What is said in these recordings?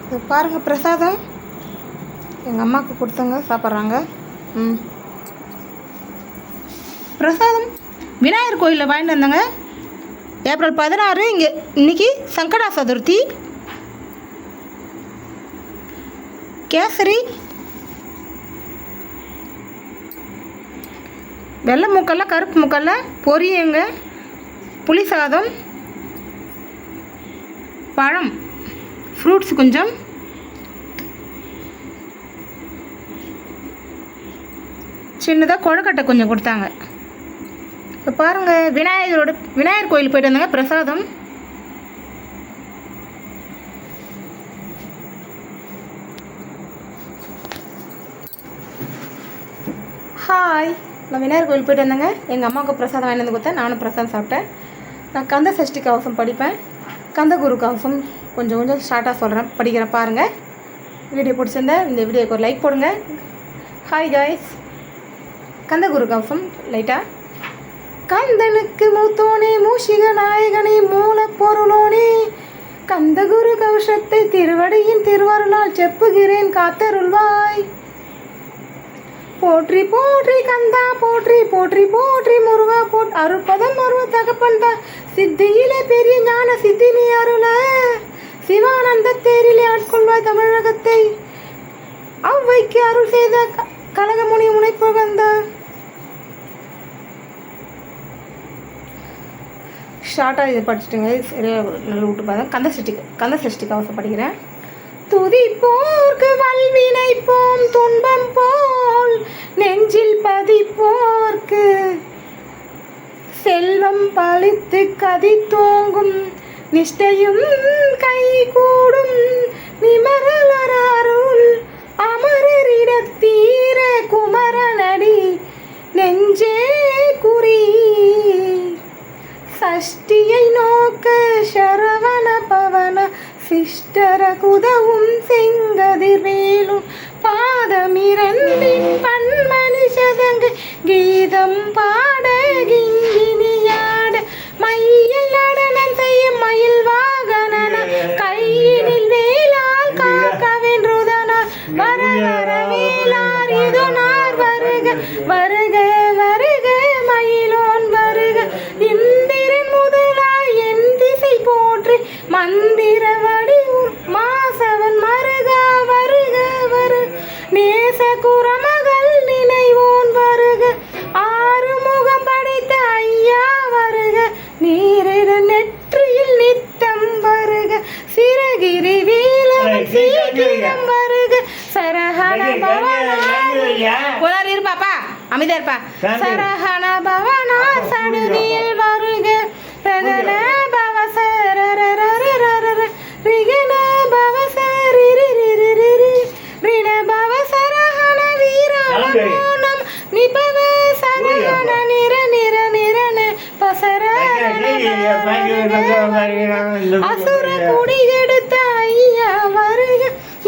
இது பாருங்கள் பிரசாதம் எங்கள் அம்மாவுக்கு கொடுத்தங்க சாப்பிட்றாங்க. பிரசாதம் விநாயகர் கோயிலில் வாங்கிட்டு வந்தேங்க. ஏப்ரல் 16 இங்கே இன்றைக்கி சங்கடா சதுர்த்தி. கேசரி, வெள்ளை மூக்கல்ல கருப்பு மூக்கல்ல பொரியங்க, புளி சாதம், பழம், ஃப்ரூட்ஸ் கொஞ்சம், சின்னதாக கொழுக்கட்டை கொஞ்சம் கொடுத்தாங்க. இப்போ பாருங்கள் விநாயகர் கோயில் போய்ட்டு வந்தாங்க. பிரசாதம் ஹாய். நான் விநாயகர் கோயில் போய்ட்டு வந்தேங்க. எங்கள் அம்மாவுக்கு பிரசாதம் வாங்கி வந்து கொடுத்தேன். நானும் பிரசாதம் சாப்பிட்டேன். நான் கந்த சஷ்டி கவசம் படிப்பேன். கந்த குரு கவசம் கொஞ்சம் கொஞ்சம் ஷார்ட்டாக சொல்கிறேன், படிக்கிறேன் பாருங்கள். வீடியோ பிடிச்சிருந்தேன் இந்த வீடியோக்கு ஒரு லைக் போடுங்க. Hi guys. கந்த குரு கவசம் லைட்டாக. கந்தனுக்கு மூத்தோனே மூஷிக நாயகனே மூலப்பொருளோனே கந்தகுரு கவசத்தை திருவடியின் திருவருளால் செப்புகிறேன் காத்தருள்வாய். போற்றி போற்றி கந்தா போற்றி போற்றி போற்றி முருகா அருட்பதம் அருவ தகப்பன் தான் சித்தியிலே பெரிய ஞான சித்தி நீ அருள சிவானந்த தேரிலே ஆட்கொள்வாய் தமிழகத்தை அவ்வைக்கு அருள் செய்த கனகமுனி முனைப்புகந்த. ஷார்ட்டாக இது படிச்சுட்டுங்க. சரியாக நல்ல விட்டு பார்த்தேன். கந்த சஷ்டி கவசம் படிக்கிறேன். துதிப்போர்க்கு வல்வினை போம் துன்பம் போல் நெஞ்சில் பதிப்போர்க்கு செல்வம் பழித்து கதி தோங்கும் நிஷ்டையும் கை கூடும் நிமரலர் அருள் அமரரிடத்தீர குமரனடி நெஞ்சே குறி. சஷ்டியை நோக்க சரவண பவன சிஷ்டர குதவும் செங்கதிர் வேலும் பாதமிரண்டின் பன்மணி சதங்கு கீதம் பாட கிங்கினியாட மையில் நடனம் செய்யும் மயில் வாகனன கையினில் வேளால் காக்க வென்றுதனார் வர வர வேளார் இதுனார் வருக வருக வருக மயிலோன் வருக இந்திரன் முதலாய் என் திசை போற்றி மந்திர மாசவன் மருகா வருக வரு நேச குரமகள் நினைவோன் வருக ஆறுமுகம் படைத்த ஐயா வருக நீரிட நெற்றியில் நித்தம் வருக சிறகிரி வீலவன் சீக்கிரம் வருக சரஹண பவனா இருப்பாப்பா அமைதியா இருப்பா சரஹண பவனா சடுதியில் வருக ரகன பவசர ரிகன பவசரி ரின பவசரஹண வீராணம் நிபவ சரஹண நிர நிர நிரன பசரஹண அசுர குடிகெடுத்த ஐயா வருக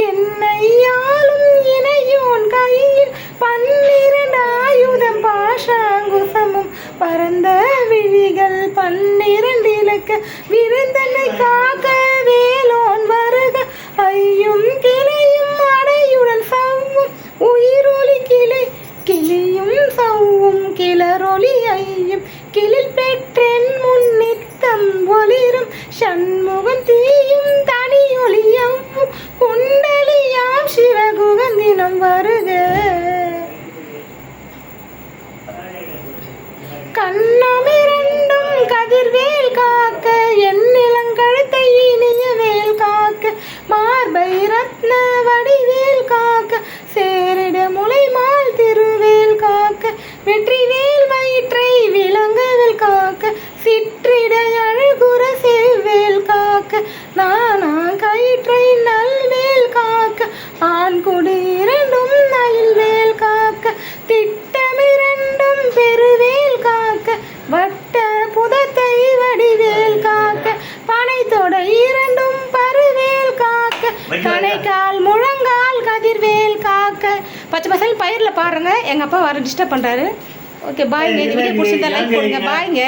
என்னையாலும் இணையோன் கையில் 12 ஆயுதம் பாஷாங்குசமும் பரந்த விழிகள் 12 இலக்க விருந்தனை காக்க வேலோன் வருக ஐயும் கிளையும் அடையுடன் சவ்வும் உயிரொலி கிளை கிளியும் சவ்வும் கிளரொலி ஐயும் கிளில் பெற்றென் முன்னித்தம் ஒளிரும் சண்முகன் தீயும் தனியொலியவும் குண்டலியாம் சிவகுகந்தினம் வருக கண்ணமிரண்டும் கதிர்வேல் காக்க என் நிலங்கழுத்தை இனிய வேல் காக்க மார்பை ரத்ன வடிவேல் காக்க சேரிட முளைமால் திருவேல் காக்க வெற்றிவேல் வயிற்றை விலங்குவேல் காக்க சிற்றிட அழகுற செவ்வேல் காக்க நானா கயிற்றை நல்வேல் காக்க ஆண் குடி 2 நயில்வேல் காக்க திட்டமிரண்டும் பெருவேல் காக்க வட்ட புதத்தை வடிவேல் காக்க பனை தொடை 2 பருவேல் காக்க கணைக்கால் முழங்கால் கதிர்வேல் காக்க. பச்சை பசங்க பயிரில் பாருங்க. எங்கள் அப்பா வர டிஸ்டர்ப் பண்ணுறாரு. ஓகே பாய்ங்க. இது வீடியோ பிடிச்சிருந்தா லைக் போடுங்க. பாய்ங்க.